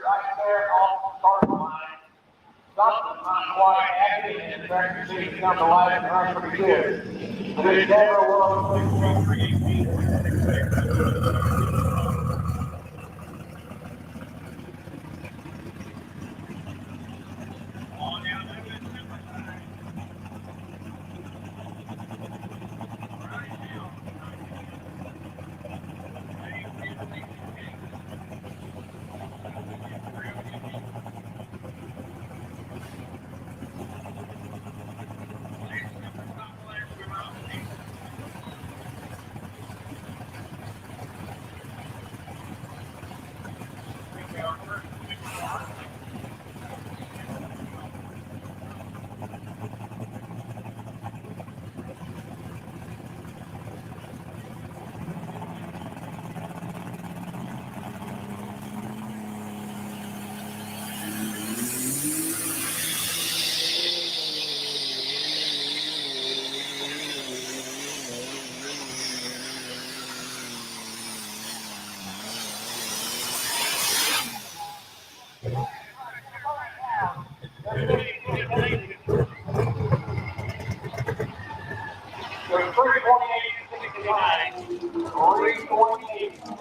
right there off the start line. Something's not quite happening, and the tractor seems to come to life and run pretty good. But it's never will. There's 328.69, 328.63.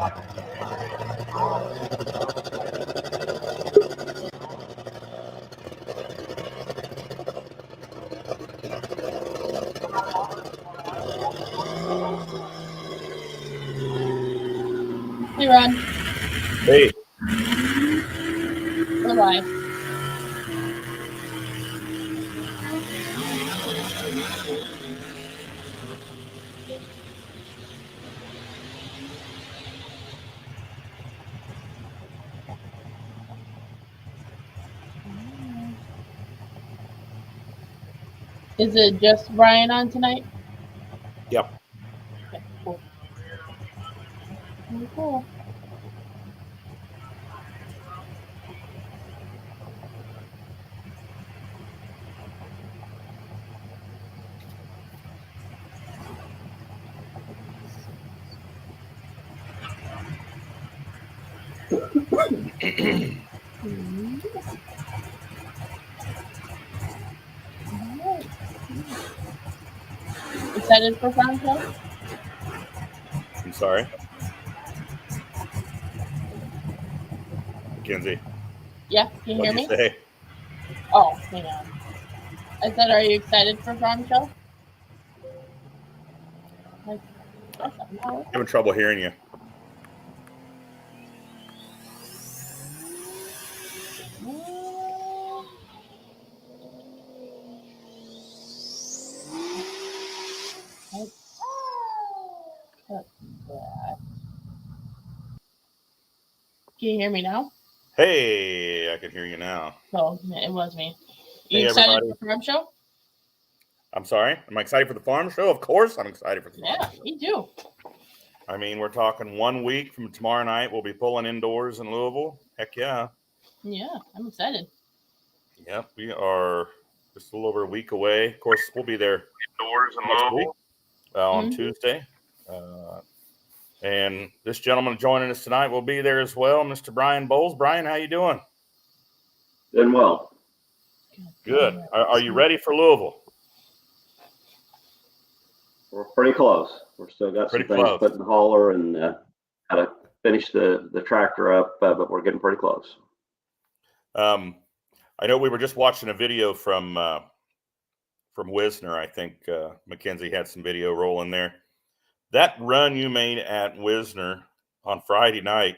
Hey, Ron. Hey. We're live. Is it just Brian on tonight? Yep. Okay, cool. Very cool. Excited for Farm Show? I'm sorry. Mackenzie. Yeah, can you hear What'd me? you say? Oh, hang on. I said, are you excited for Farm Show? Having trouble hearing you. Can you hear me now? Hey, I can hear you now. Oh, it was me. You Hey, excited everybody. for Farm Show? I'm sorry. Am I excited for the farm show? Of course I'm excited for the farm show. Me too. I mean, we're talking 1 week from tomorrow night. We'll be pulling indoors in Louisville. Heck yeah. Yeah, I'm excited. Yep, we are just a little over a week away. Of course, we'll be there Indoors in next week Louisville. on Tuesday. And this gentleman joining us tonight will be there as well, Mr. Brian Bowles. Brian, how you doing? Doing well. Good. Are you ready for Louisville? We're pretty close. We're still got Pretty some things close. put in the hauler and got to finish the tractor up, but we're getting pretty close. I know we were just watching a video from Wisner. I think Mackenzie had some video rolling there. That run you made at Wisner on Friday night,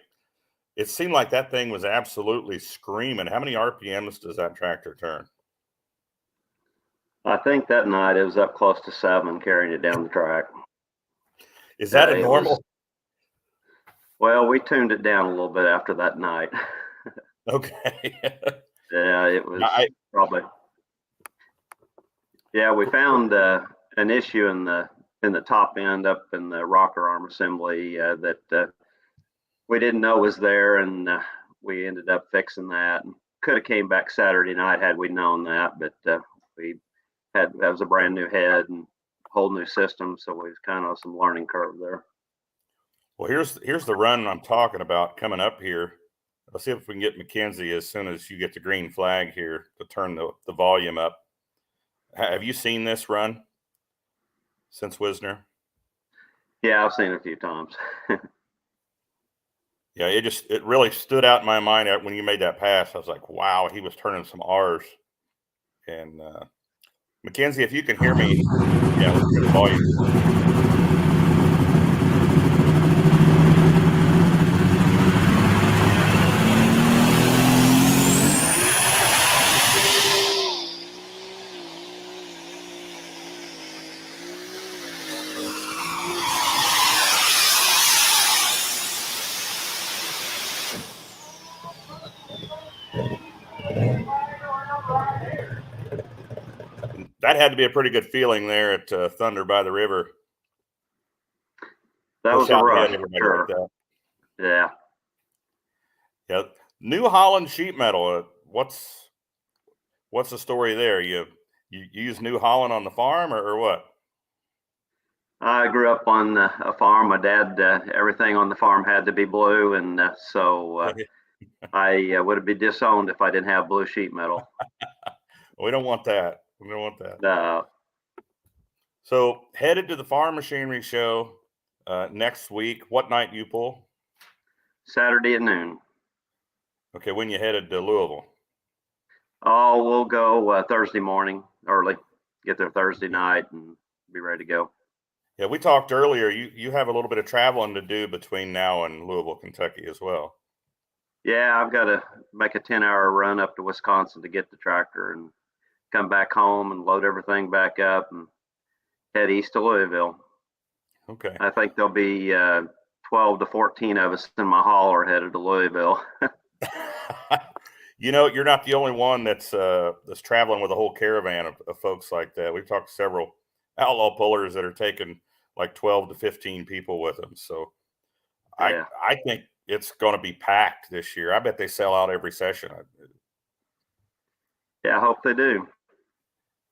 it seemed like that thing was absolutely screaming. How many RPMs does that tractor turn? I think that night it was up close to 7 carrying it down the track. Is that a normal? Well, we tuned it down a little bit after that night. Okay. Yeah, it was probably. Yeah, we found an issue in the top end up in the rocker arm assembly that we didn't know was there, and we ended up fixing that. Could have came back Saturday night had we known that, but that was a brand new head and whole new system, so we was kind of some learning curve there. Well, here's the run I'm talking about coming up here. Let's see if we can get Mackenzie as soon as you get the green flag here to turn the volume up. Have you seen this run since Wisner? Yeah, I've seen it a few times. Yeah, it really stood out in my mind when you made that pass. I was like, wow, he was turning some R's. And Mackenzie, if you can hear me, yeah, let's turn the volume. That had to be a pretty good feeling there at Thunder by the River. That was a rush, sure. Like Yeah. Yeah. New Holland sheet metal. What's the story there? You use New Holland on the farm or what? I grew up on a farm. My dad, everything on the farm had to be blue, and so I would be disowned if I didn't have blue sheet metal. We don't want that. We don't want that. So headed to the Farm Machinery Show next week. What night do you pull? Saturday at noon. Okay, when you headed to Louisville? Oh, we'll go Thursday morning early. Get there Thursday night and be ready to go. Yeah, we talked earlier. You have a little bit of traveling to do between now and Louisville, Kentucky as well. Yeah, I've got to make a 10-hour run up to Wisconsin to get the tractor and come back home and load everything back up and head east to Louisville. Okay. I think there'll be 12 to 14 of us in my hauler headed to Louisville. You know, you're not the only one that's traveling with a whole caravan of folks like that. We've talked to several outlaw pullers that are taking like 12 to 15 people with them. So Yeah. I think it's going to be packed this year. I bet they sell out every session. Yeah, I hope they do.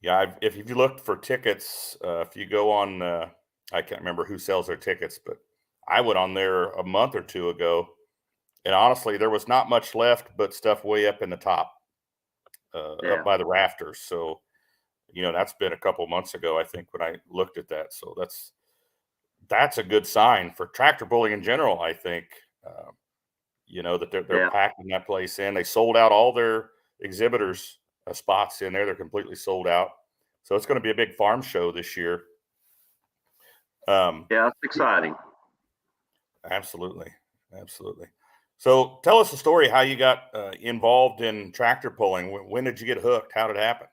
Yeah, if you looked for tickets, if you go on, I can't remember who sells their tickets, but I went on there a month or two ago, and honestly, there was not much left but stuff way up in the top, up by the rafters. So, you know, that's been a couple months ago, I think, when I looked at that. So that's a good sign for tractor pulling in general, I think. You know, that they're packing that place in. They sold out all their exhibitors spots in there. They're completely sold out. So it's going to be a big farm show this year. Yeah, it's exciting. Absolutely. Absolutely. So tell us the story, how you got involved in tractor pulling. When did you get hooked? How did it happen?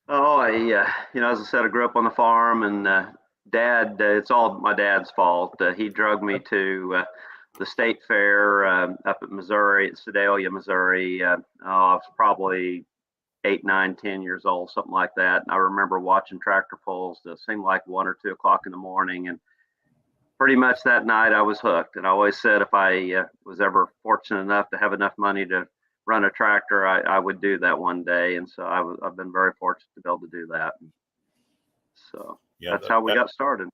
Oh, you know, as I said, I grew up on the farm, and Dad, it's all my dad's fault. He drug me to the state fair up at Missouri, at Sedalia, Missouri. I was probably 8, 9, 10 years old, something like that. And I remember watching tractor pulls. It seemed like 1 or 2 o'clock in the morning, and pretty much that night I was hooked. And I always said if I was ever fortunate enough to have enough money to run a tractor, I would do that one day. And so I've been very fortunate to be able to do that. So that's how we got started.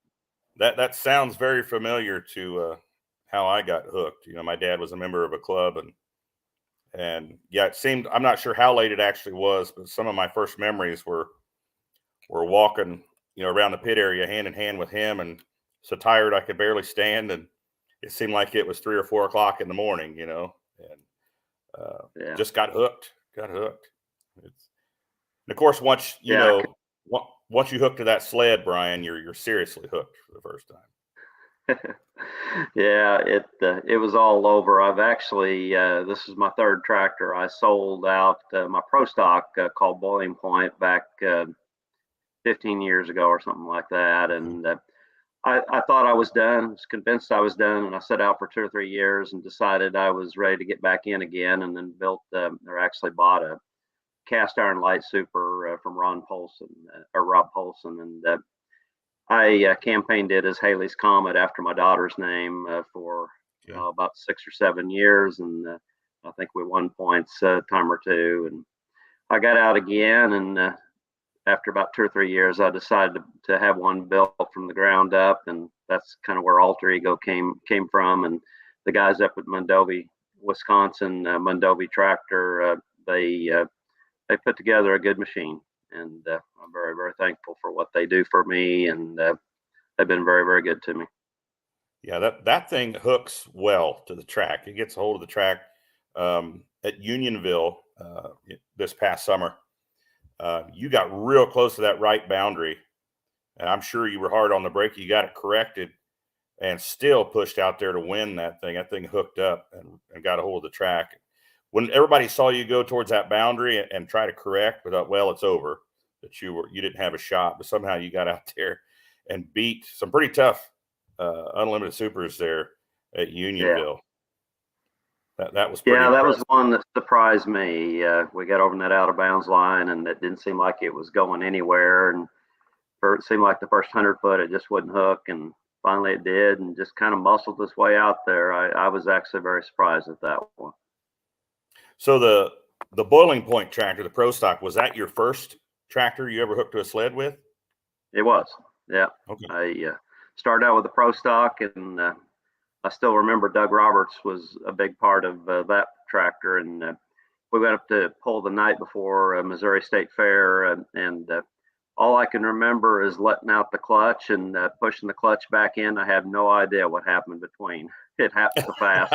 That sounds very familiar to how I got hooked. You know, my dad was a member of a club, and yeah, it seemed, I'm not sure how late it actually was, but some of my first memories were walking, you know, around the pit area hand in hand with him, and so tired I could barely stand, and it seemed like it was 3 or 4 o'clock in the morning, you know, and just got hooked. And of course, once you know, once you hook to that sled, Brian, you're seriously hooked for the first time. Yeah, it was all over. I've actually this is my third tractor. I sold out my pro stock called Boiling Point back 15 years ago or something like that, and I thought I was done. Was convinced I was done, and I set out for 2 or 3 years and decided I was ready to get back in again, and then or actually bought a cast iron light super from Rob Polson, and I campaigned it as Haley's Comet after my daughter's name for about 6 or 7 years, and I think we won points a time or two. And I got out again, and after about 2 or 3 years, I decided to have one built from the ground up, and that's kind of where Alter Ego came from. And the guys up at Mondovi, Wisconsin, Mondovi Tractor, they put together a good machine, and I'm very, very thankful for what they do for me, and they've been very, very good to me. Yeah, that thing hooks well to the track. It gets a hold of the track at Unionville this past summer. You got real close to that right boundary, and I'm sure you were hard on the brake. You got it corrected and still pushed out there to win that thing. That thing hooked up and got a hold of the track. When everybody saw you go towards that boundary and try to correct, but well, it's over, that you didn't have a shot, but somehow you got out there and beat some pretty tough unlimited supers there at Unionville. That was pretty impressive. That was one that surprised me. We got over that out of bounds line, and it didn't seem like it was going anywhere. And it seemed like the first 100 foot it just wouldn't hook, and finally it did, and just kind of muscled its way out there. I was actually very surprised at that one. So the Boiling Point tractor, the Pro Stock, was that your first tractor you ever hooked to a sled with? It was, yeah. Okay. I started out with the Pro Stock, and I still remember Doug Roberts was a big part of that tractor, and we went up to pull the night before Missouri State Fair, and all I can remember is letting out the clutch and pushing the clutch back in. I have no idea what happened between. it happens so fast.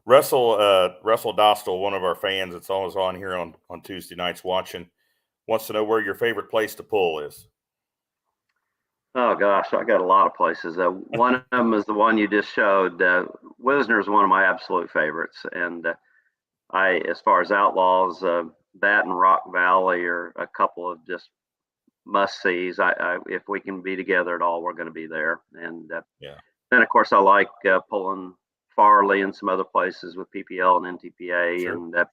Russell Dostal, one of our fans that's always on here on Tuesday nights watching, wants to know where your favorite place to pull is. Oh gosh, I got a lot of places. One of them is the one you just showed. Wisner is one of my absolute favorites, and as far as Outlaws, that and Rock Valley are a couple of just must sees. If we can be together at all, we're going to be there. And Yeah. Then of course I like pulling Farley and some other places with PPL and NTPA, Sure.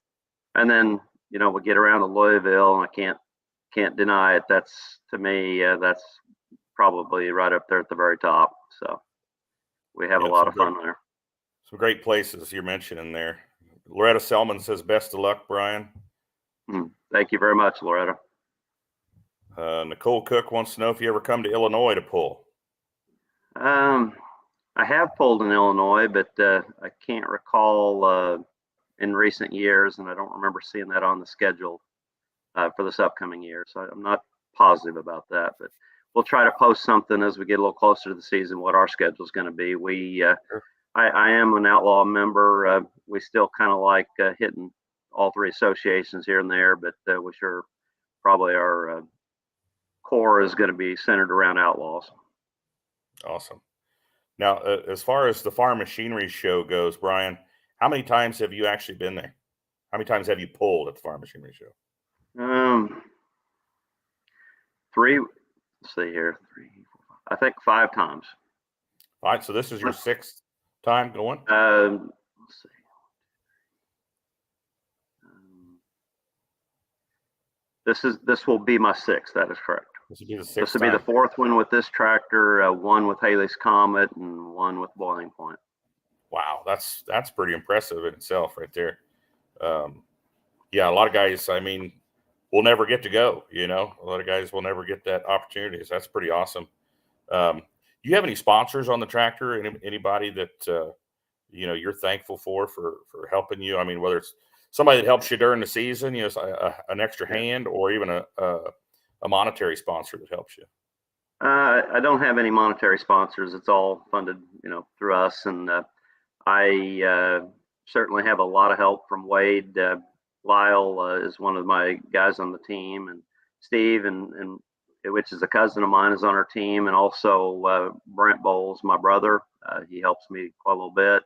and then we get around to Louisville, and I can't deny it. That's, to me, that's probably right up there at the very top. So we have a lot of fun there. Some great places you're mentioning there. Loretta Selman says, "Best of luck, Brian." Thank you very much, Loretta. Nicole Cook wants to know if you ever come to Illinois to pull. I have pulled in Illinois, but I can't recall in recent years, and I don't remember seeing that on the schedule for this upcoming year. So I'm not positive about that, but we'll try to post something as we get a little closer to the season, what our schedule is going to be. I am an Outlaw member. We still kind of like hitting all three associations here and there, but we sure probably our core is going to be centered around Outlaws. Awesome. Now, as far as the Farm Machinery Show goes, Brian, how many times have you actually been there? How many times have you pulled at the Farm Machinery Show? 3. Let's see here. 3, 4, 5. I think 5 times. All right. So this is your 6th time going? Let's see. This will be my 6th. That is correct. This will be the 6th. This will be the 4th one with this tractor, 1 with Haley's Comet, and 1 with Boiling Point. Wow, that's pretty impressive in itself, right there. Yeah, a lot of guys, I mean, will never get to go. A lot of guys will never get that opportunity. So that's pretty awesome. Do you have any sponsors on the tractor? Anybody that you're thankful for helping you? I mean, whether it's somebody that helps you during the season, an extra hand, or even a monetary sponsor that helps you. I don't have any monetary sponsors. It's all funded, through us, and I certainly have a lot of help from Wade. Lyle is one of my guys on the team, and Steve, and which is a cousin of mine, is on our team, and also Brent Bowles, my brother. He helps me quite a little bit,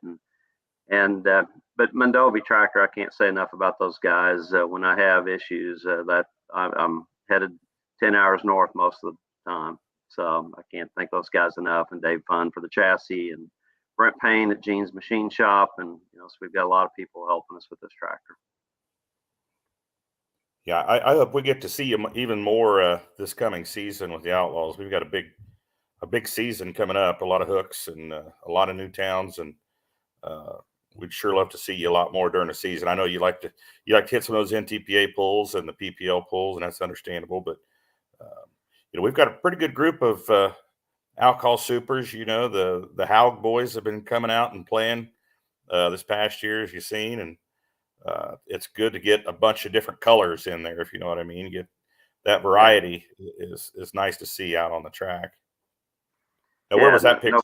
but Mondovi Tractor, I can't say enough about those guys. When I have issues, that I'm headed 10 hours north most of the time, so I can't thank those guys enough. And Dave Fun for the chassis, and Brent Payne at Gene's Machine Shop, and so we've got a lot of people helping us with this tractor. Yeah, I hope we get to see you even more this coming season with the Outlaws. We've got a big season coming up, a lot of hooks and a lot of new towns, and we'd sure love to see you a lot more during the season. I know you like to hit some of those NTPA pulls and the PPL pulls, and that's understandable. But we've got a pretty good group of Alcohol Supers. The Haug boys have been coming out and playing this past year, as you've seen, and it's good to get a bunch of different colors in there, if you know what I mean. Get that variety is nice to see out on the track. Now, where was that picture?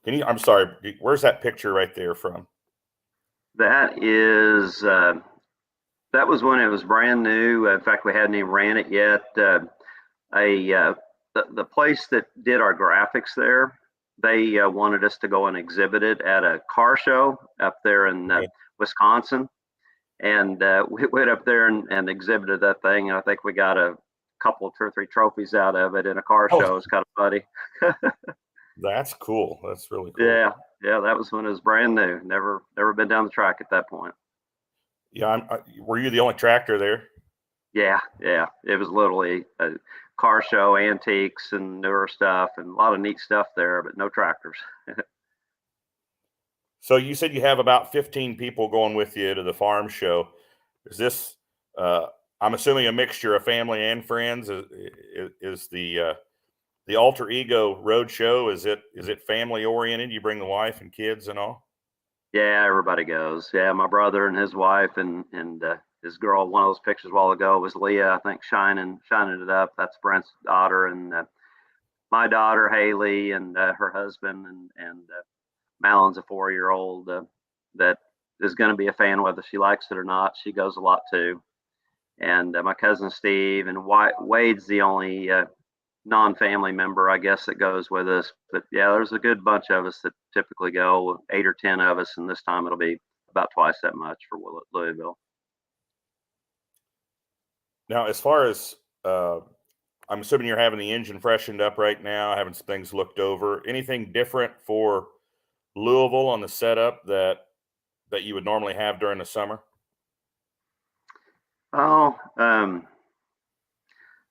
I'm sorry, where's that picture right there from? That is that was when it was brand new. In fact, we hadn't even ran it yet. The place that did our graphics there, they wanted us to go and exhibit it at a car show up there in Wisconsin, and we went up there and exhibited that thing. And I think we got a couple, 2 or 3 trophies out of it in a car show. It's kind of funny. That's cool. That's really cool. Yeah, that was when it was brand new. Never been down the track at that point. Yeah, were you the only tractor there? Yeah. It was literally a car show, antiques and newer stuff, and a lot of neat stuff there, but no tractors. So you said you have about 15 people going with you to the farm show. Is this, I'm assuming, a mixture of family and friends? Is the Alter Ego Road Show, is it family oriented? You bring the wife and kids and all? Yeah, everybody goes. Yeah, my brother and his wife and his girl. One of those pictures a while ago was Leah, I think, shining it up. That's Brent's daughter, and my daughter Haley and her husband, and Malon's a 4-year-old that is going to be a fan whether she likes it or not. She goes a lot too. And my cousin Steve, and Wade's the only non-family member, I guess, that goes with us. But yeah, there's a good bunch of us that typically go, 8 or 10 of us, and this time it'll be about twice that much for Louisville. Now, as far as I'm assuming you're having the engine freshened up right now, having some things looked over. Anything different for Louisville on the setup that you would normally have during the summer? Oh,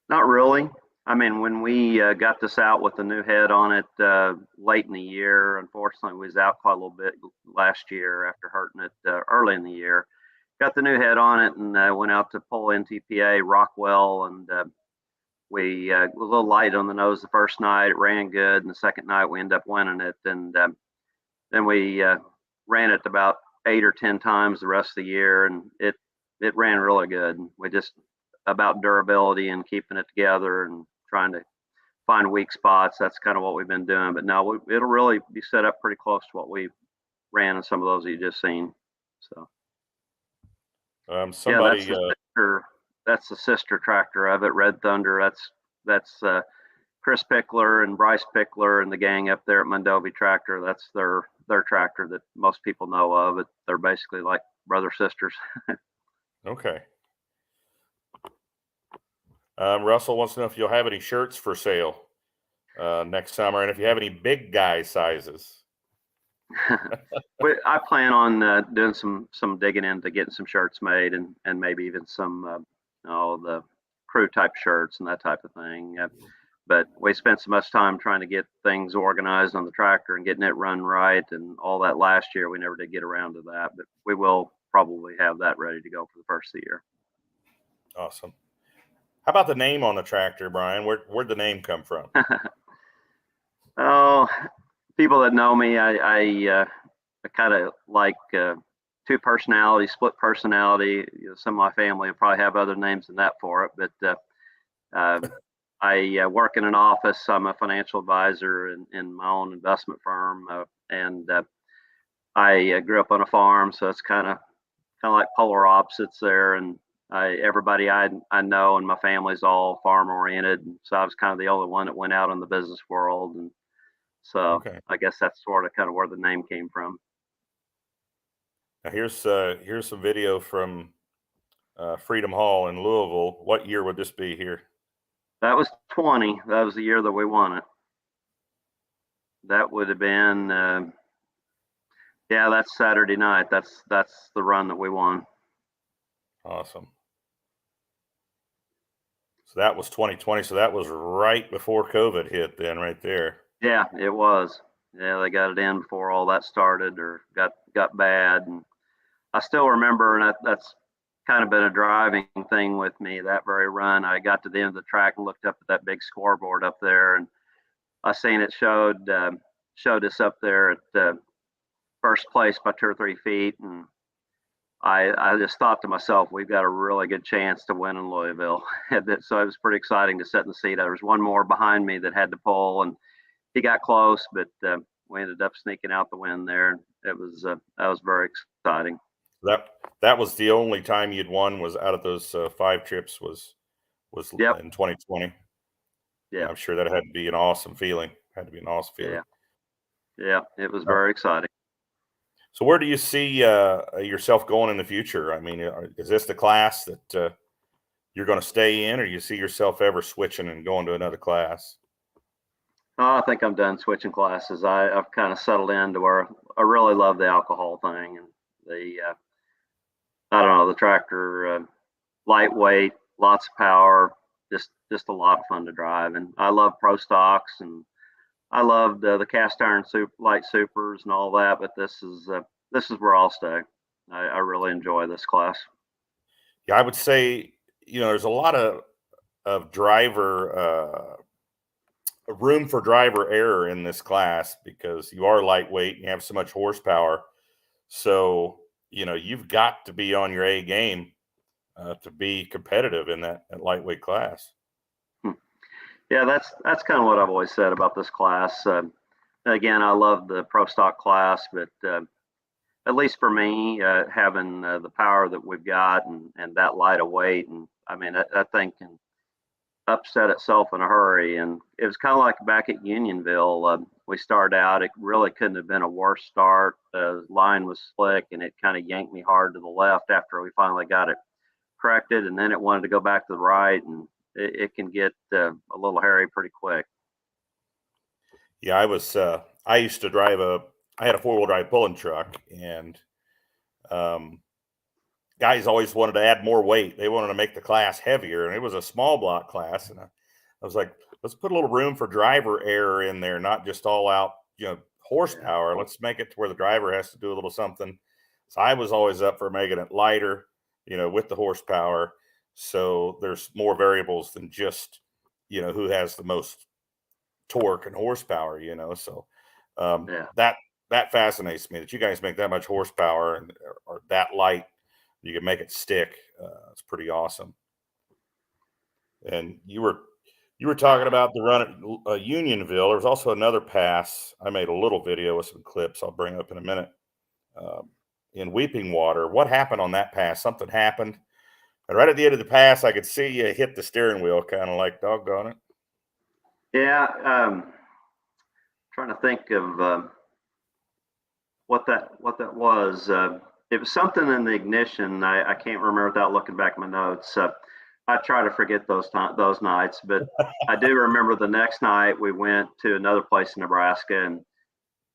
not really. I mean, when we got this out with the new head on it late in the year, unfortunately, we was out quite a little bit last year after hurting it early in the year. Got the new head on it and went out to pull NTPA Rockwell, and we were a little light on the nose the first night. It ran good, and the second night we ended up winning it. And then we ran it about 8 or 10 times the rest of the year, and it ran really good. We just about durability and keeping it together and trying to find weak spots. That's kind of what we've been doing. But no, it'll really be set up pretty close to what we ran in some of those that you just seen. So somebody, that's the sister tractor of it, Red Thunder. That's Chris Pickler and Bryce Pickler and the gang up there at Mondovi Tractor. That's their tractor that most people know of. They're basically like brother sisters. Okay. Russell wants to know if you'll have any shirts for sale next summer, and if you have any big guy sizes. I plan on doing some digging into getting some shirts made, and maybe even some the crew type shirts and that type of thing. But we spent so much time trying to get things organized on the tractor and getting it run right and all that last year. We never did get around to that, but we will probably have that ready to go for the first of the year. Awesome. How about the name on the tractor, Brian? Where'd the name come from? Oh, people that know me, I kind of like two personalities, split personality. Some of my family will probably have other names than that for it, but I work in an office. I'm a financial advisor in my own investment firm, and I grew up on a farm, so it's kind of like polar opposites there. And everybody I know and my family's all farm oriented, and so I was kind of the only one that went out in the business world, and so okay. I guess that's sort of kind of where the name came from. Now here's some video from Freedom Hall in Louisville. What year would this be here? That was 20. That was the year that we won it. That would have been that's Saturday night. That's the run that we won. Awesome. So that was 2020. So that was right before COVID hit then, right there. Yeah, it was. Yeah, they got it in before all that started or got bad. And I still remember, and that's kind of been a driving thing with me, that very run. I got to the end of the track and looked up at that big scoreboard up there, and I seen it showed us up there at first place by 2 or 3 feet, and I just thought to myself, we've got a really good chance to win in Louisville. So it was pretty exciting to sit in the seat. There was one more behind me that had to pull, and he got close, but we ended up sneaking out the win there. It was that was very exciting. That was the only time you'd won, was out of those 5 trips was yep. in 2020. Yeah, I'm sure that had to be an awesome feeling. Yeah, it was very exciting. So where do you see yourself going in the future? I mean, is this the class that you're going to stay in, or do you see yourself ever switching and going to another class? Oh, I think I'm done switching classes. I've kind of settled into where I really love the alcohol thing, and the I don't know, the tractor, lightweight, lots of power, just a lot of fun to drive. And I love pro stocks, and I loved the cast iron light supers and all that, but this is where I'll stay. I really enjoy this class. Yeah, I would say, there's a lot of driver room for driver error in this class because you are lightweight and you have so much horsepower. So, you've got to be on your A game to be competitive in that lightweight class. Yeah, that's kind of what I've always said about this class. Again, I love the pro stock class, but at least for me, having the power that we've got and that light of weight, and I mean that thing can upset itself in a hurry. And it was kind of like back at Unionville. We started out; it really couldn't have been a worse start. The line was slick, and it kind of yanked me hard to the left after we finally got it corrected, and then it wanted to go back to the right, and it can get a little hairy pretty quick. Yeah, I used to I had a 4-wheel drive pulling truck, and um, guys always wanted to add more weight. They wanted to make the class heavier, and it was a small block class. And I was like, let's put a little room for driver error in there, not just all out, horsepower. Let's make it to where the driver has to do a little something. So I was always up for making it lighter, with the horsepower. So there's more variables than just, who has the most torque and horsepower, So that fascinates me that you guys make that much horsepower and or that light. You can make it stick. It's pretty awesome. And you were talking about the run at Unionville. There was also another pass. I made a little video with some clips I'll bring up in a minute. In Weeping Water, what happened on that pass? Something happened. And right at the end of the pass, I could see you hit the steering wheel, kind of like, doggone it. Yeah, trying to think of what that was. It was something in the ignition. I can't remember without looking back at my notes. I try to forget those nights, but I do remember the next night we went to another place in Nebraska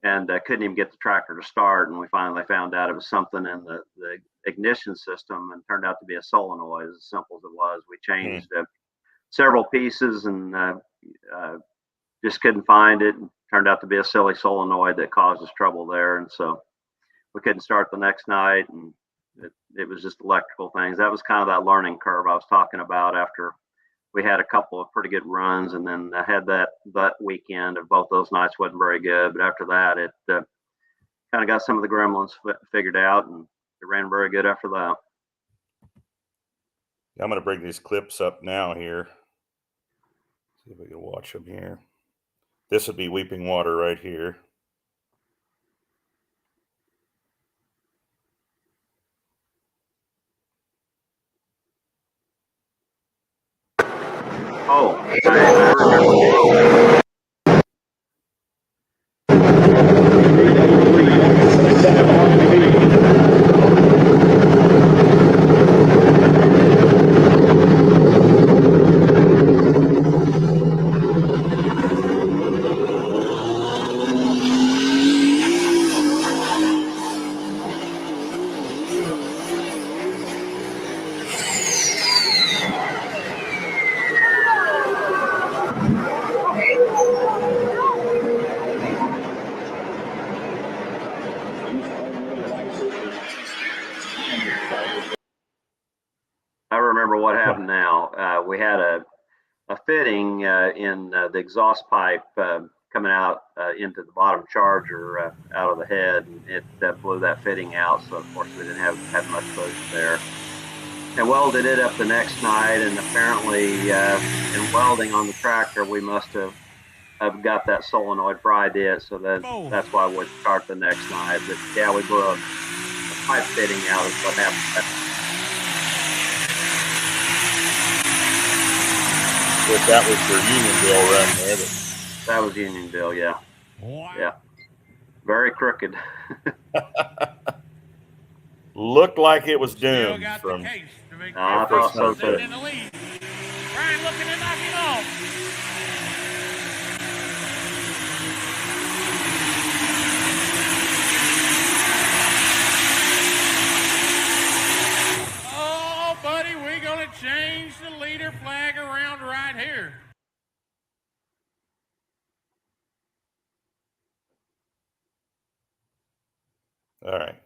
and couldn't even get the tractor to start. And we finally found out it was something in the ignition system, and turned out to be a solenoid. As simple as it was, we changed several pieces and just couldn't find it. And turned out to be a silly solenoid that caused us trouble there, and so we couldn't start the next night, and it was just electrical things. That was kind of that learning curve I was talking about after we had a couple of pretty good runs, and then I had that weekend of both those nights wasn't very good, but after that it kind of got some of the gremlins figured out, and it ran very good after that. I'm going to bring these clips up now here. See if we can watch them here. This would be Weeping Water right here. Oh, I remember. I remember what happened now. We had a fitting in the exhaust pipe coming out into the bottom charger out of the head, and it blew that fitting out. So of course we didn't have much boost there. And welded it up the next night, and apparently in welding on the tractor we must have got that solenoid fried it, so that's why we start the next night. But yeah, we blew a pipe fitting out is what happened. If that was your Unionville run there. That was Unionville, yeah. Wow. Yeah. Very crooked. Looked like it was doomed from. I thought so too. Brian looking to knock him off. Oh, buddy, we're going to change the leader flag around right here. All right.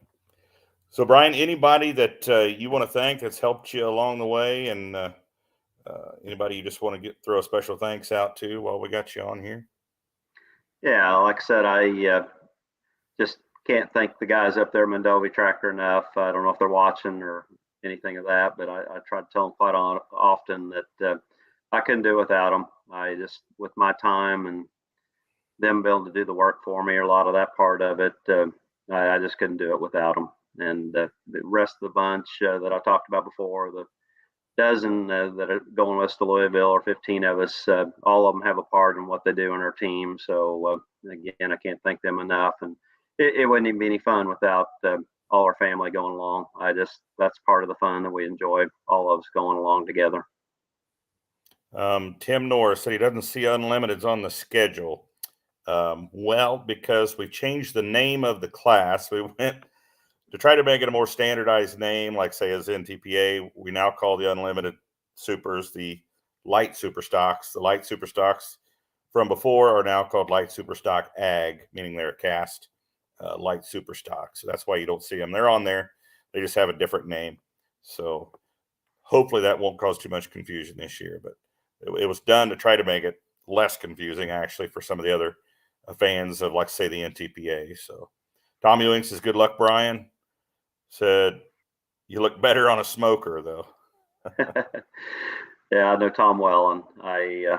So, Brian, anybody that you want to thank that's helped you along the way, and anybody you just want to throw a special thanks out to while we got you on here? Yeah, like I said, I just can't thank the guys up there at Mondovi Tractor enough. I don't know if they're watching or anything of that, but I try to tell them quite often that I couldn't do it without them. I just, with my time and them being able to do the work for me, or a lot of that part of it, I just couldn't do it without them. And the rest of the bunch that I talked about before, the dozen that are going with us to Louisville, or 15 of us, all of them have a part in what they do in our team. So again, I can't thank them enough. And it wouldn't even be any fun without all our family going along. That's part of the fun that we enjoy, all of us going along together. Tim Norris said he doesn't see Unlimiteds on the schedule. Well, because we changed the name of the class, we went to try to make it a more standardized name, like say as NTPA. We now call the Unlimited Supers the Light Super Stocks. The Light Super Stocks from before are now called Light Super Stock Ag, meaning they're a cast Light Super Stock. So that's why you don't see them. They're on there. They just have a different name. So hopefully that won't cause too much confusion this year. But it was done to try to make it less confusing, actually, for some of the other fans of, like, say, the NTPA. So Tom Ewing says, good luck, Brian. Said, you look better on a smoker, though. Yeah, I know Tom well, and I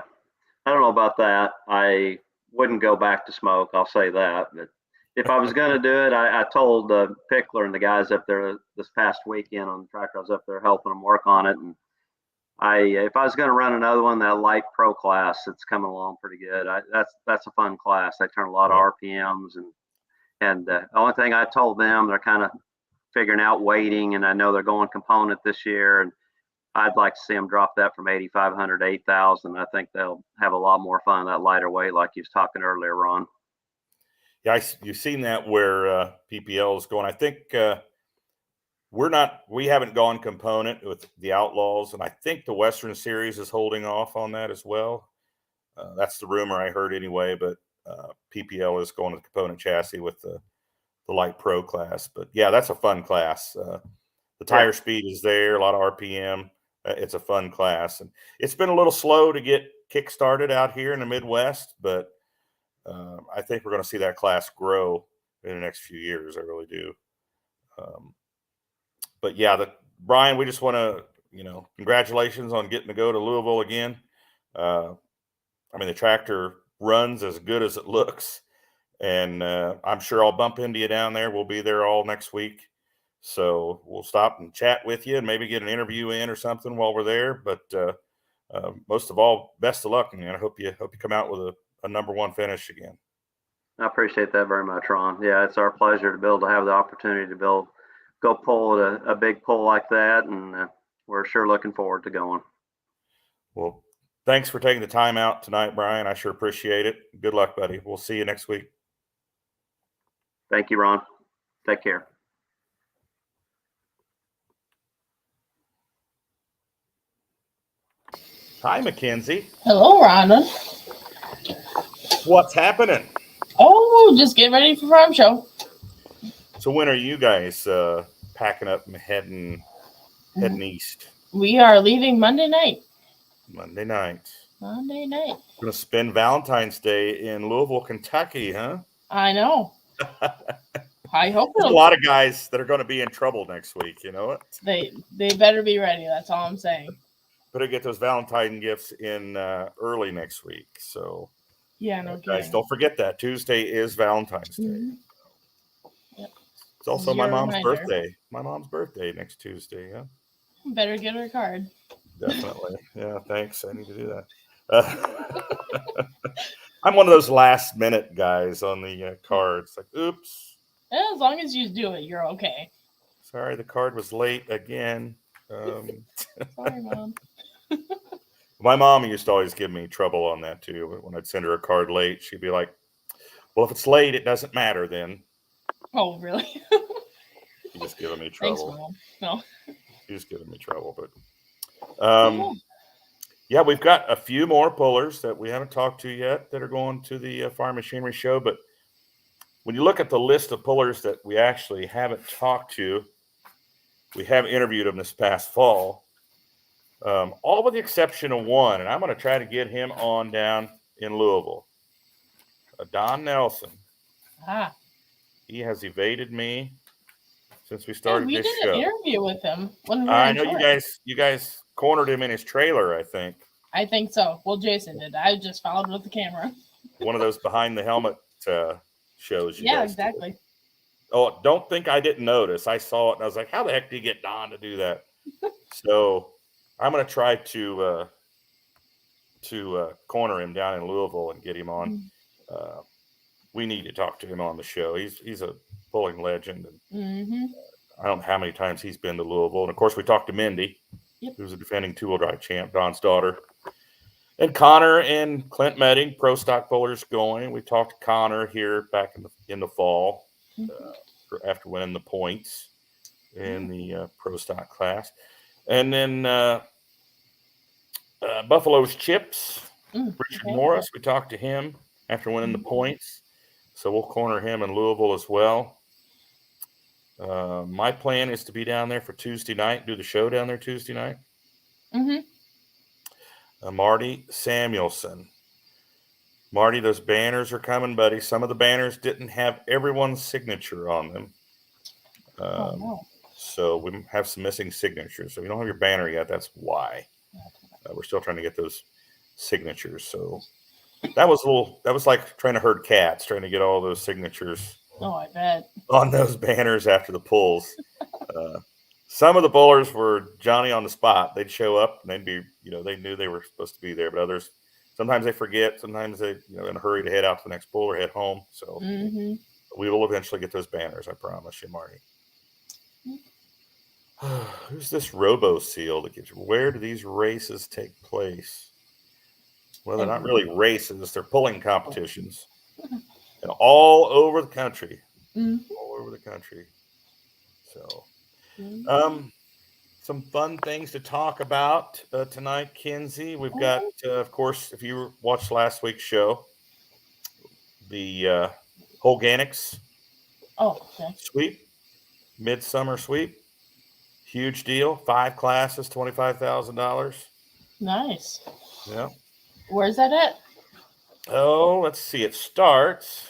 don't know about that. I wouldn't go back to smoke, I'll say that. But if I was going to do it, I told Pickler and the guys up there this past weekend on the tractor, I was up there helping them work on it. And if I was going to run another one, that light pro class, it's coming along pretty good. That's a fun class. They turn a lot of RPMs, and the only thing I told them, they're kind of figuring out weighting, and I know they're going component this year, and I'd like to see them drop that from 8,500 to 8,000. I think they'll have a lot more fun that lighter weight, like you was talking earlier, Ron. Yeah, you've seen that where PPL is going. I think we haven't gone component with the Outlaws, and I think the Western Series is holding off on that as well. That's the rumor I heard anyway, but PPL is going to the component chassis with the light pro class. But yeah, that's a fun class. The tire speed is there, a lot of RPM. It's a fun class, and it's been a little slow to get kick started out here in the Midwest, but I think we're going to see that class grow in the next few years. I really do. But yeah, Brian, we just want to, congratulations on getting to go to Louisville again. I mean, the tractor runs as good as it looks, and I'm sure I'll bump into you down there. We'll be there all next week. So we'll stop and chat with you and maybe get an interview in or something while we're there. But most of all, best of luck, and I hope you come out with a number one finish again. I appreciate that very much, Ron. Yeah, it's our pleasure to be able to have the opportunity to go pull a big pull like that, and we're sure looking forward to going. Well, thanks for taking the time out tonight, Brian. I sure appreciate it. Good luck, buddy. We'll see you next week. Thank you, Ron. Take care. Hi, Mackenzie. Hello, Ronald. What's happening? Oh, just get ready for farm show. So when are you guys packing up and heading east? We are leaving Monday night. Monday night. Going to spend Valentine's Day in Louisville, Kentucky, huh? I know. I hope there's a lot of guys that are going to be in trouble next week. You know what? They better be ready. That's all I'm saying. Better get those Valentine gifts in early next week. So yeah, no guys, don't forget that Tuesday is Valentine's Day. Mm-hmm. Yep. It's also my mom's birthday. My mom's birthday next Tuesday. Yeah. Better get her a card. Definitely. Yeah. Thanks. I need to do that. I'm one of those last minute guys on the cards. Like, oops. Yeah, as long as you do it, you're okay. Sorry, the card was late again. Sorry, Mom. My mom used to always give me trouble on that too. When I'd send her a card late, she'd be like, "Well, if it's late, it doesn't matter then." Oh, really? She's just giving me trouble. Thanks, Mom. No. She's just giving me trouble, but yeah, we've got a few more pullers that we haven't talked to yet that are going to the Farm Machinery Show. But when you look at the list of pullers that we actually haven't talked to, we have interviewed them this past fall, all with the exception of one, and I'm going to try to get him on down in Louisville. Don Nelson. He has evaded me since we started this show. We did an interview with him. I know you guys cornered him in his trailer, I think. I think so. Well, Jason did. I just followed with the camera. One of those behind the helmet shows. You Yeah, guys did. exactly. Oh, don't think I didn't notice. I saw it and I was like, how the heck do you get Don to do that? So I'm going to try to corner him down in Louisville and get him on. We need to talk to him on the show. He's a pulling legend. And I don't know how many times he's been to Louisville. And of course, we talked to Mindy, who's a defending two-wheel drive champ, Don's daughter. And Connor and Clint Medding, pro stock pullers going. We talked to Connor here back in the fall after winning the points in the pro stock class. And then Buffalo's Chips, Richard Morris. We talked to him after winning the points. So we'll corner him in Louisville as well. My plan is to be down there for Tuesday night, do the show down there Tuesday night. Marty Samuelson. Marty, those banners are coming, buddy. Some of the banners didn't have everyone's signature on them. So we have some missing signatures. So if you don't have your banner yet, that's why. We're still trying to get those signatures. So that was like trying to herd cats, trying to get all those signatures. Oh, I bet. On those banners after the pulls. Some of the pullers were Johnny on the spot. They'd show up and they'd be, they knew they were supposed to be there, but others, sometimes they forget. Sometimes they, in a hurry to head out to the next pull or head home. So we will eventually get those banners. I promise you, Marty. Who's this Robo Seal that gets? Where do these races take place? Well, they're not really races; they're pulling competitions, and all over the country. All over the country. So, some fun things to talk about tonight, Kinsey. We've got, of course, if you watched last week's show, the Holganics sweep, midsummer sweep. Huge deal. 5 classes, $25,000. Nice. Yeah. Where's that at? Oh, let's see. It starts.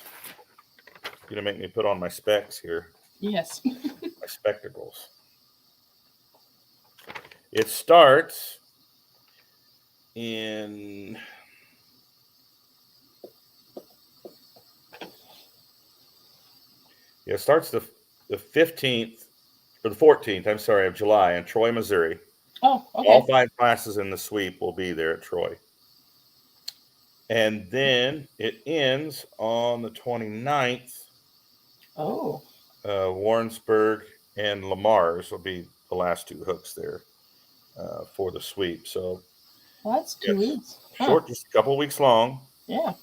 You're going to make me put on my specs here. Yes. My spectacles. It starts in it starts the 15th or the 14th, I'm sorry, of July in Troy, Missouri. Oh, okay. All 5 classes in the sweep will be there at Troy. And then it ends on the 29th. Oh. Warrensburg and Lamar's will be the last 2 hooks there for the sweep. So that's 2 weeks. Short, just a couple of weeks long. Yeah.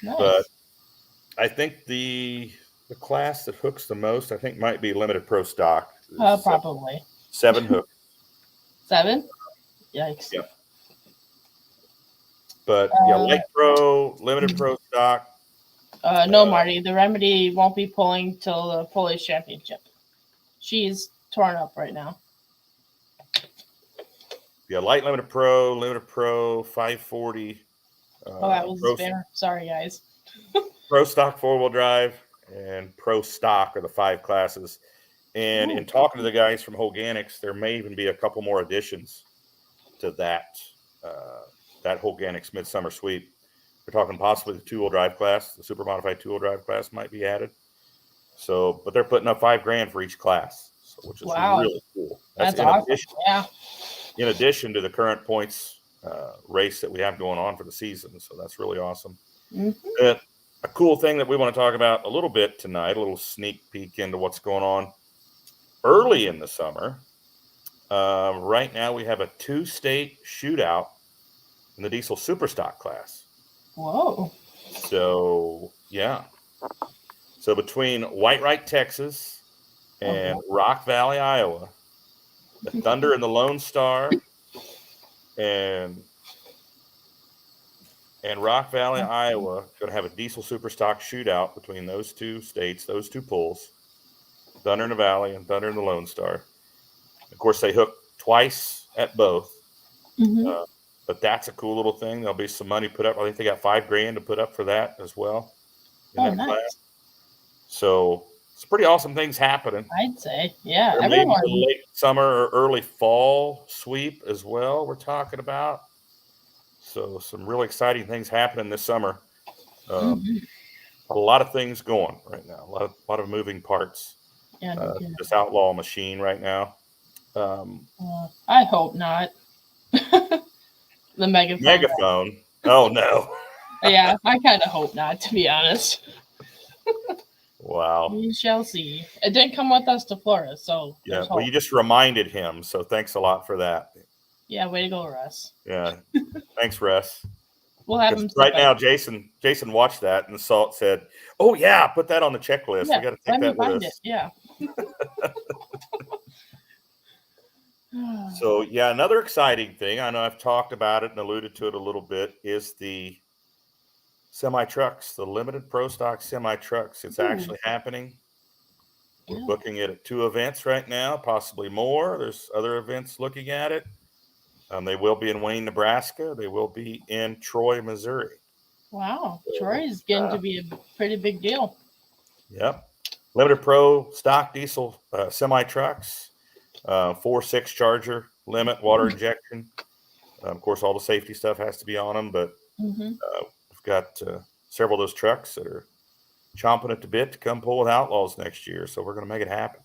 Nice. But I think the class that hooks the most, I think, might be limited pro stock. Probably. 7 hooks. 7? Yikes. Yeah. But light pro, limited pro stock. No, Marty. The Remedy won't be pulling till the Polish Championship. She's torn up right now. Yeah, light limited pro, 540. That was the banner. Sorry, guys. Pro stock 4-wheel drive and pro stock are the 5 classes. And in talking to the guys from Holganics, there may even be a couple more additions to that Holganics Midsummer Sweep. We're talking possibly the 2-wheel drive class, the super modified 2-wheel drive class might be added. So, but they're putting up $5,000 for each class, which is really cool. That's awesome. In addition to the current points race that we have going on for the season. So that's really awesome. A cool thing that we want to talk about a little bit tonight, a little sneak peek into what's going on early in the summer. Right now we have a 2-state shootout in the diesel superstock class. Whoa. So, yeah. So between Whitewright, Texas and Rock Valley, Iowa, the Thunder and the Lone Star and Rock Valley, Iowa, going to have a diesel superstock shootout between those 2 states, those 2 pulls, Thunder in the Valley and Thunder in the Lone Star. Of course, they hook twice at both. But that's a cool little thing. There'll be some money put up. I think they got $5,000 to put up for that as well. Nice. Class. So it's pretty awesome things happening. I'd say, yeah. There may be a late summer or early fall sweep as well. We're talking about. So some really exciting things happening this summer. Mhm. A lot of things going right now. A lot of moving parts. Yeah, no kidding. This outlaw machine right now. I hope not. The megaphone. Megaphone. Oh no. Yeah, I kind of hope not, to be honest. Wow. We shall see. It did come with us to Florida, so Yeah. there's Well, hope. you just reminded him, so thanks a lot for that. Yeah, way to go, Russ. Yeah. Thanks, Russ. We'll have 'Cause him right now, Jason watched that and said, "Oh yeah, put that on the checklist. Yeah, We got to let take me that with find us." it. Yeah. So yeah, another exciting thing, I know I've talked about it and alluded to it a little bit, is the semi trucks, the limited pro stock semi trucks. It's Ooh. actually happening. We're Yeah. booking it at 2 events right now, possibly more. There's other events looking at it. They will be in Wayne, Nebraska. They will be in Troy, Missouri. Wow, Troy's getting to be a pretty big deal. Yep. Limited pro stock diesel semi trucks, 4.6 charger limit, water injection. Of course, all the safety stuff has to be on them, but Mm-hmm. we've got several of those trucks that are chomping at the bit to come pull with Outlaws next year. So we're going to make it happen.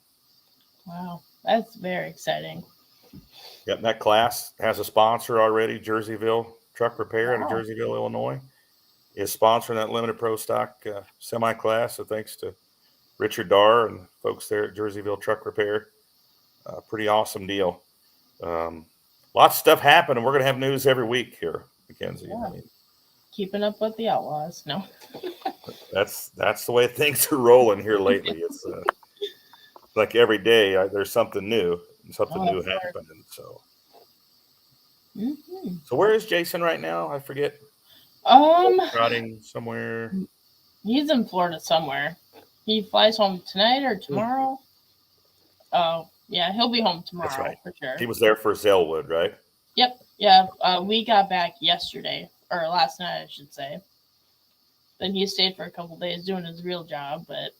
Wow, that's very exciting. Yep. That class has a sponsor already, Jerseyville Truck Repair out of Wow. Jerseyville, Illinois, is sponsoring that limited pro stock semi class. So thanks to Richard Darr and folks there at Jerseyville Truck Repair. Pretty awesome deal. Lots of stuff happening. We're going to have news every week here, Mackenzie. Yeah. I mean, Keeping up with the Outlaws. No. that's the way things are rolling here lately. It's like every day there's something new and something new Of course. happening. So, Mm-hmm. so where is Jason right now? I forget. Riding somewhere. He's in Florida somewhere. He flies home tonight or tomorrow. Oh, yeah, he'll be home tomorrow. That's right. For sure. He was there for Zellwood, right? Yep. Yeah. We got back yesterday, or last night, I should say. Then he stayed for a couple days doing his real job, but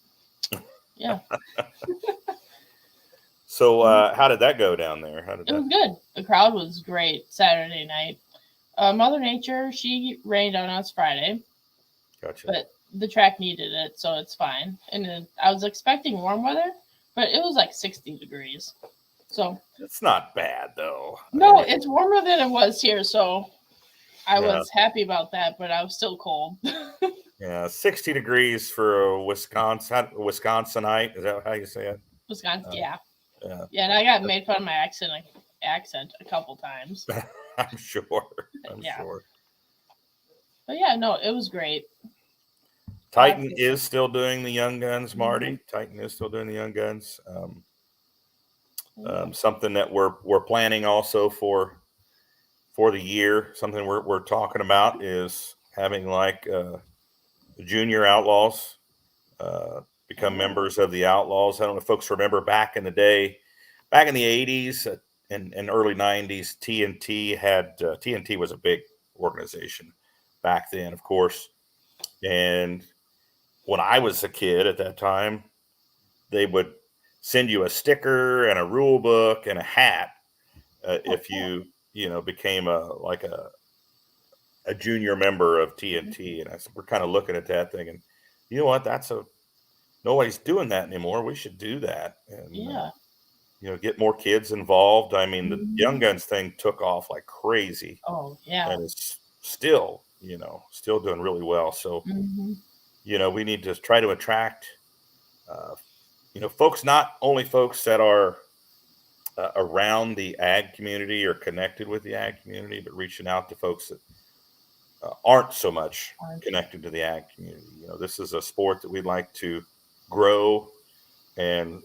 yeah. So how did that go down there? It was good. The crowd was great Saturday night. Mother Nature, she rained on us Friday. Gotcha. But the track needed it, so it's fine. And then I was expecting warm weather, but it was like 60 degrees. So it's not bad though. No, it's warmer than it was here, so I was happy about that, but I was still cold. Yeah, 60 degrees for a Wisconsinite. Is that how you say it? Wisconsin, yeah. Yeah. Yeah, and I got made fun of my accent a couple times. I'm sure. I'm sure. But yeah, no, it was great. Titan is still doing the Young Guns, Marty. Titan is still doing the Young Guns. Something that we're planning also for the year. Something we're talking about is having like junior outlaws become members of the Outlaws. I don't know if folks remember back in the day, back in the 80s and early 90s, TNT was a big organization back then, of course. And when I was a kid at that time, they would send you a sticker and a rule book and a hat if you became a junior member of TNT. And we're kind of looking at that thinking, you know what, nobody's doing that anymore. We should do that. And, get more kids involved. I mean, the Young Guns thing took off like crazy. Oh, yeah. And it's still doing really well. So, we need to try to attract, folks, not only folks that are around the ag community or connected with the ag community, but reaching out to folks that aren't so much connected to the ag community. This is a sport that we'd like to grow and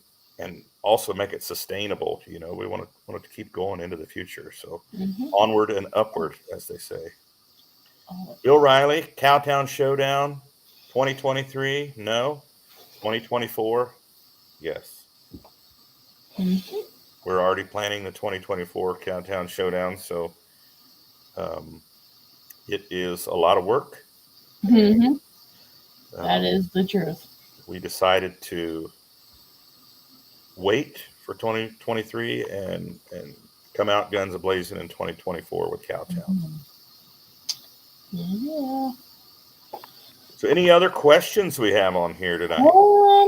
also make it sustainable. We want it to keep going into the future. So onward and upward, as they say. Bill Riley, Cowtown Showdown, 2023. No. 2024. Yes. We're already planning the 2024 Cowtown Showdown. So it is a lot of work. That is the truth. We decided to wait for 2023 and come out guns a-blazing in 2024 with Cowtown. Yeah. So, any other questions we have on here tonight? Well,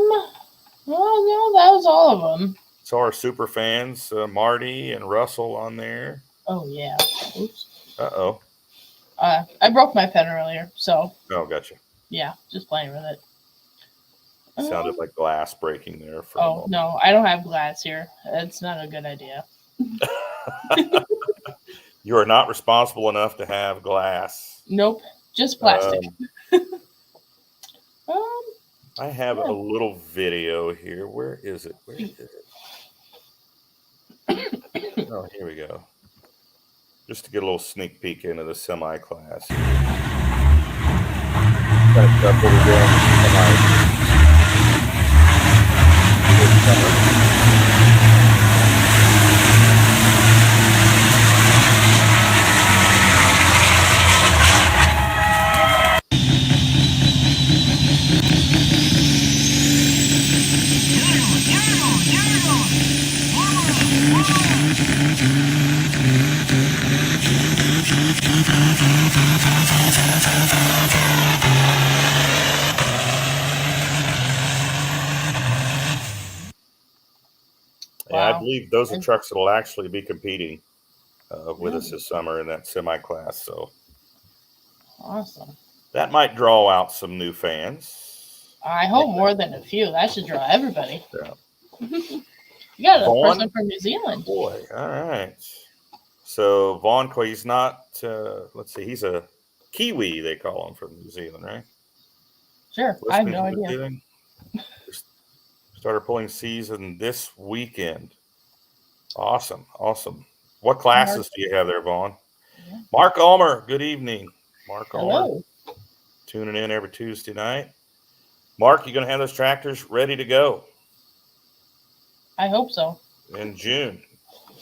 no, that was all of them. So, our super fans, Marty and Russell on there. Oh, yeah. Oops. Uh-oh. I broke my pen earlier, so Oh, gotcha. yeah, just playing with it. Sounded like glass breaking there. For Oh, no, I don't have glass here. It's not a good idea. You are not responsible enough to have glass. Nope, just plastic. I have yeah. a little video here. Where is it? Oh, here we go. Just to get a little sneak peek into the semi class. Kind of stuff that we're doing Yeah, I believe those are trucks that will actually be competing with us this summer in that semi class. So Awesome. That might draw out some new fans. I hope more than a few. That should draw everybody. Yeah. You got a Vaughn? person from New Zealand. Boy, all right. So Vaughn, he's not. Let's see, he's a Kiwi. They call him from New Zealand, right? Sure, I have no idea. Started pulling season this weekend. Awesome. What classes do you have there, Vaughn? Yeah. Mark Ulmer, good evening. Mark Ulmer, tuning in every Tuesday night. Mark, you going to have those tractors ready to go? I hope so. In June.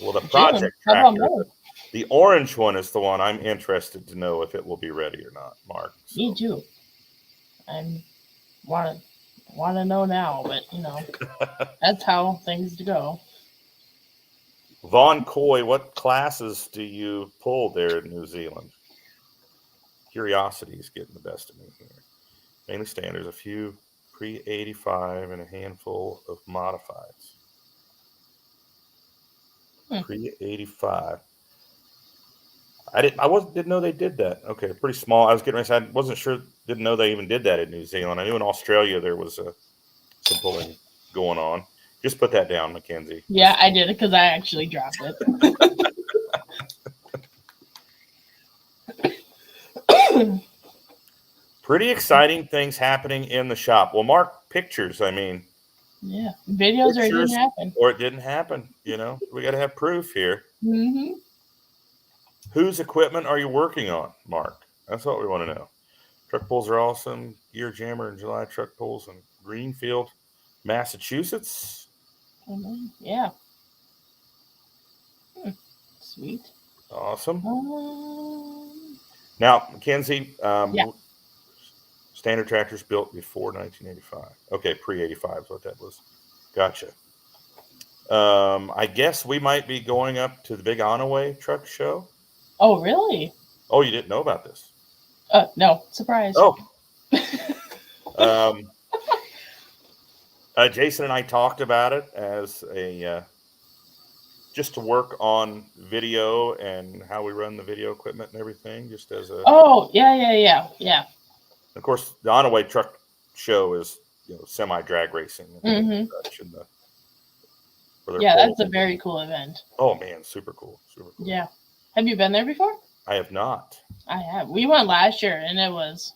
Well, the project tractor, the orange one is the one I'm interested to know if it will be ready or not, Mark. So. Me too. I want to know now, but that's how things go. Vaughn Coy, what classes do you pull there in New Zealand? Curiosity is getting the best of me here. Mainly standards, a few pre-85 and a handful of modifieds. Pre-85. I didn't know they did that. Okay, pretty small. I was getting ready to say, I wasn't sure, didn't know they even did that in New Zealand. I knew in Australia there was some pulling going on. Just put that down, Mackenzie. Yeah, I did it because I actually dropped it. Pretty exciting things happening in the shop. Well, Mark, pictures, I mean. Yeah, videos or it didn't happen. Or it didn't happen, We got to have proof here. Mm-hmm. Whose equipment are you working on, Mark? That's what we want to know. Truck pulls are awesome. Gear Jammer in July truck pulls in Greenfield, Massachusetts. Yeah. Sweet. Awesome. Now, Mackenzie, standard tractors built before 1985. Okay, pre-85 is what that was. Gotcha. I guess we might be going up to the big Onaway truck show. Oh, really? Oh, you didn't know about this? No. Surprise. Oh. Jason and I talked about it as a just to work on video and how we run the video equipment and everything, just as a. Oh, yeah. Of course, the Onaway truck show is semi drag racing. Mm-hmm. Yeah, that's a very cool event. Oh man, super cool. Yeah. Have you been there before? I have not. I have. We went last year, and it was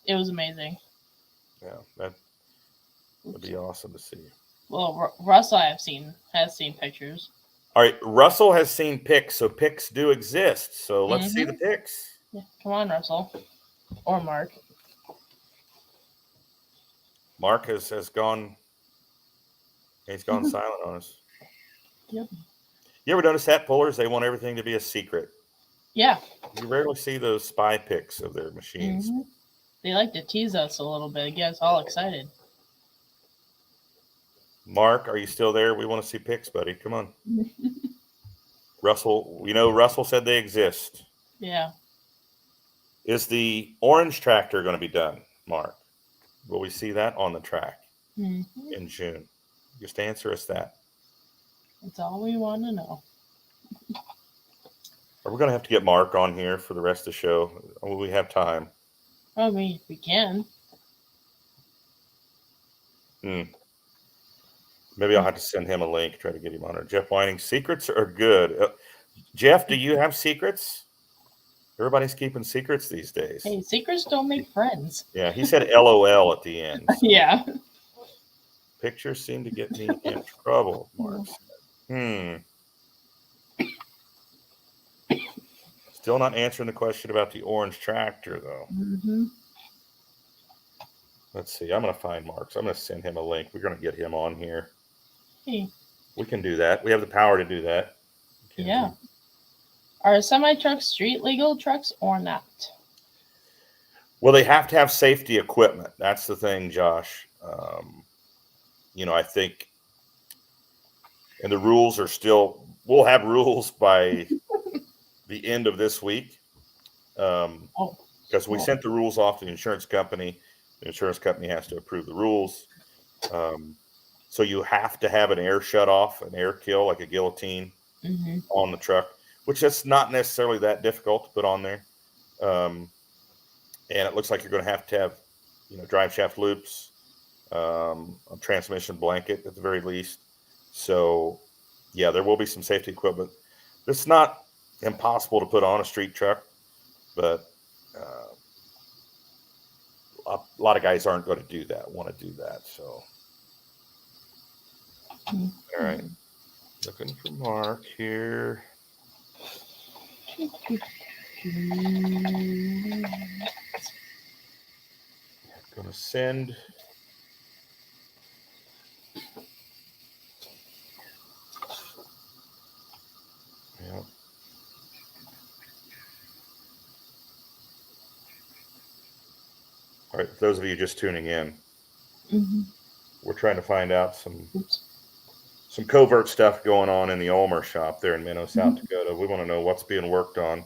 amazing. Yeah, that'd be awesome to see. Well, Russell has seen pictures. All right, Russell has seen pics, so pics do exist. So let's see the pics. Yeah, come on, Russell, or Mark. Mark has gone. He's gone silent on us. Yep. You ever notice that pullers? They want everything to be a secret. Yeah. You rarely see those spy pics of their machines. Mm-hmm. They like to tease us a little bit, get us all excited. Mark, are you still there? We want to see pics, buddy. Come on. Russell, Russell said they exist. Yeah. Is the orange tractor going to be done, Mark? Will we see that on the track in June? Just answer us that. That's all we want to know. Are we going to have to get Mark on here for the rest of the show? Will we have time? I mean, we can. Maybe I'll have to send him a link, try to get him on. Or Jeff Whining, secrets are good. Jeff, do you have secrets? Everybody's keeping secrets these days. Hey, secrets don't make friends. Yeah, he said LOL at the end. So. Yeah. Pictures seem to get me in trouble, Mark said. Still not answering the question about the orange tractor, though. Let's see. I'm going to find Mark. So I'm going to send him a link. We're going to get him on here. Hey. We can do that. We have the power to do that. Yeah. Are semi-trucks street legal trucks or not? Well, they have to have safety equipment. That's the thing, Josh. I think, and the rules are still, we'll have rules by the end of this week. Because we sent the rules off to the insurance company. The insurance company has to approve the rules. So you have to have an air shut off, an air kill, like a guillotine on the truck, which is not necessarily that difficult to put on there. And it looks like you're going to have, drive shaft loops, a transmission blanket at the very least. So, yeah, there will be some safety equipment. It's not impossible to put on a street truck, but a lot of guys aren't going to want to do that. So, all right. Looking for Mark here. Gonna send. Yeah. All right, for those of you just tuning in, we're trying to find out some covert stuff going on in the Ulmer shop there in Minnow, South Dakota. We want to know what's being worked on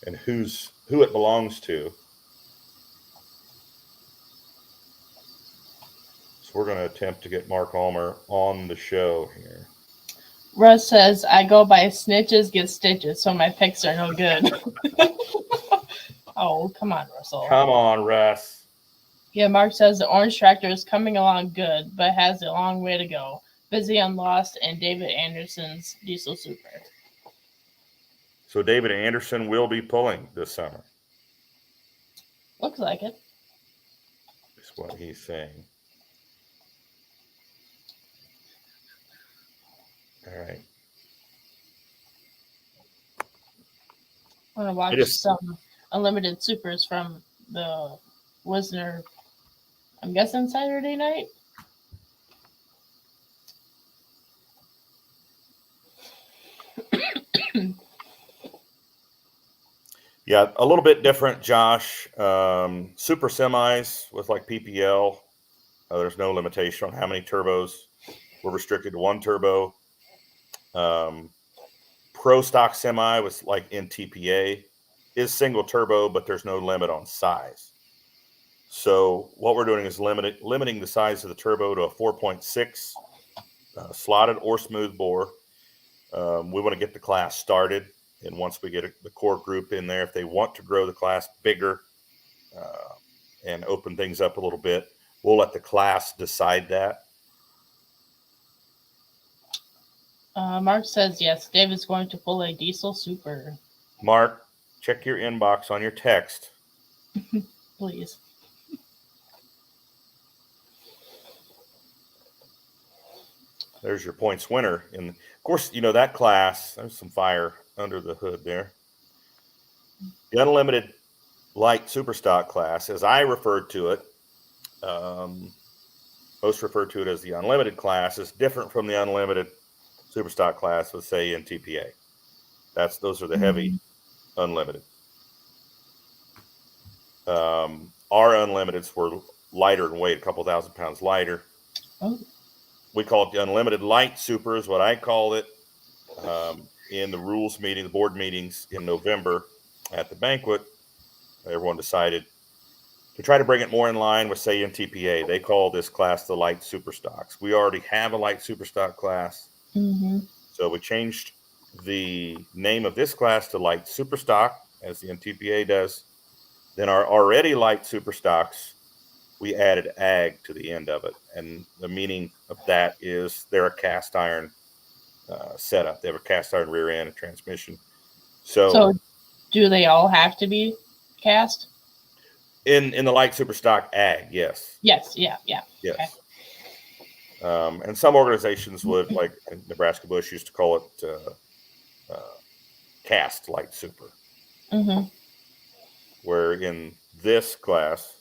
and who it belongs to. So we're going to attempt to get Mark Ulmer on the show here. Russ says, I go by snitches get stitches, so my picks are no good. Oh, come on, Russell. Come on, Russ. Yeah, Mark says the orange tractor is coming along good, but has a long way to go. Busy on Lost and David Anderson's Diesel Super. So David Anderson will be pulling this summer. Looks like it. Is what he's saying. All right. I want to watch some Unlimited Supers from the Wisner, I'm guessing Saturday night. Yeah, a little bit different, Josh. Super semis with like PPL. There's no limitation on how many turbos. We're restricted to one turbo. Pro stock semi was like in TPA is single turbo, but there's no limit on size. So what we're doing is limiting the size of the turbo to a 4.6 slotted or smooth bore. We want to get the class started. And once we get the core group in there, if they want to grow the class bigger and open things up a little bit, we'll let the class decide that. Mark says, yes, David's going to pull a Diesel Super. Mark, check your inbox on your text. Please. There's your points winner. And of course, that class, there's some fire under the hood there. The unlimited light super stock class, as I referred to it, most refer to it as the unlimited class, is different from the unlimited super stock class with, say, in TPA. Those are the heavy unlimited. Our unlimiteds were lighter in weight, a couple 1,000 pounds lighter. Oh. We call it the unlimited light super is what I called it in the rules meeting, the board meetings in November at the banquet. everyone decided to try to bring it more in line with, say, NTPA. They call this class the light super stocks. We already have a light super stock class. Mm-hmm. So we changed the name of this class to light super stock, as the NTPA does. Then our already light super stocks, we added ag to the end of it. And the meaning of that is they're a cast iron setup. They have a cast iron rear end and transmission. So do they all have to be cast? In the light super stock ag, yes. Yes. Yeah. Yes. Okay. And some organizations would, like Nebraska Bush used to call it cast light super. Mm-hmm. Where in this class,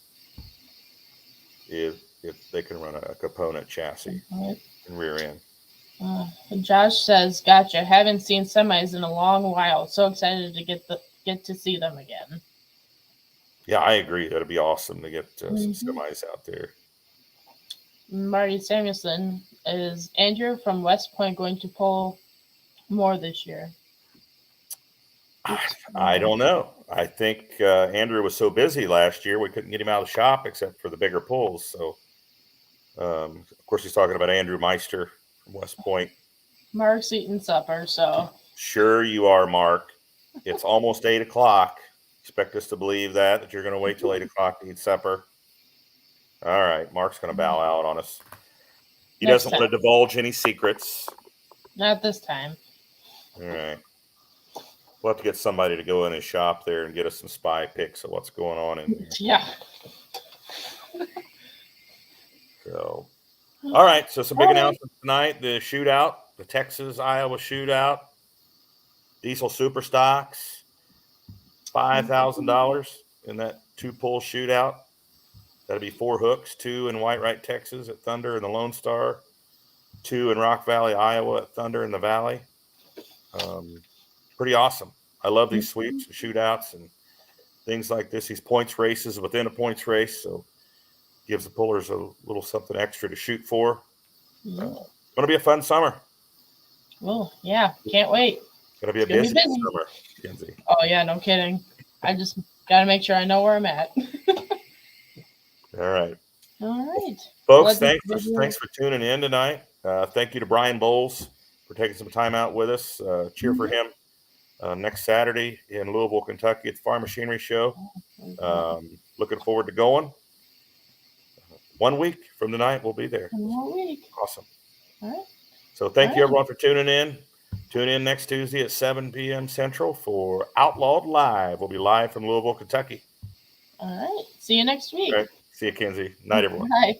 if they can run a component chassis and rear end. Josh says, "Gotcha. Haven't seen semis in a long while. So excited to get to see them again." Yeah, I agree. That'd be awesome to get some semis out there. Marty Samuelson, is Andrew from West Point going to pull more this year? I don't know. I think Andrew was so busy last year we couldn't get him out of the shop except for the bigger pulls. So, of course, he's talking about Andrew Meister from West Point. Mark's eating supper, so. Sure you are, Mark. It's almost 8 o'clock. Expect us to believe that you're going to wait till 8 o'clock to eat supper. All right, Mark's going to bow out on us. He doesn't want to divulge any secrets. Not this time. All right. We'll have to get somebody to go in his shop there and get us some spy pics of what's going on in there. Yeah. So, all right. So some big announcements tonight. The shootout, the Texas-Iowa shootout. Diesel super stocks, $5,000 in that 2-pull shootout. That'll be 4 hooks, 2 in Whitewright, Texas at Thunder and the Lone Star, 2 in Rock Valley, Iowa at Thunder in the Valley. Pretty awesome. I love these sweeps and shootouts and things like this. These points races within a points race. So gives the pullers a little something extra to shoot for. It's going to be a fun summer. Well, yeah. Can't wait. It's going to be a busy summer, Kenzie. Oh, yeah. No kidding. I just got to make sure I know where I'm at. All right. All right. Folks, thanks for tuning in tonight. Thank you to Brian Bowles for taking some time out with us. Cheer for him next Saturday in Louisville, Kentucky at the Farm Machinery Show. Looking forward to going. 1 week from tonight, we'll be there. 1 week. Awesome. All right. So thank you, everyone, for tuning in. Tune in next Tuesday at 7 p.m. Central for Outlawed Live. We'll be live from Louisville, Kentucky. All right. See you next week. All right. See you, Kenzie. Night, everyone. Bye.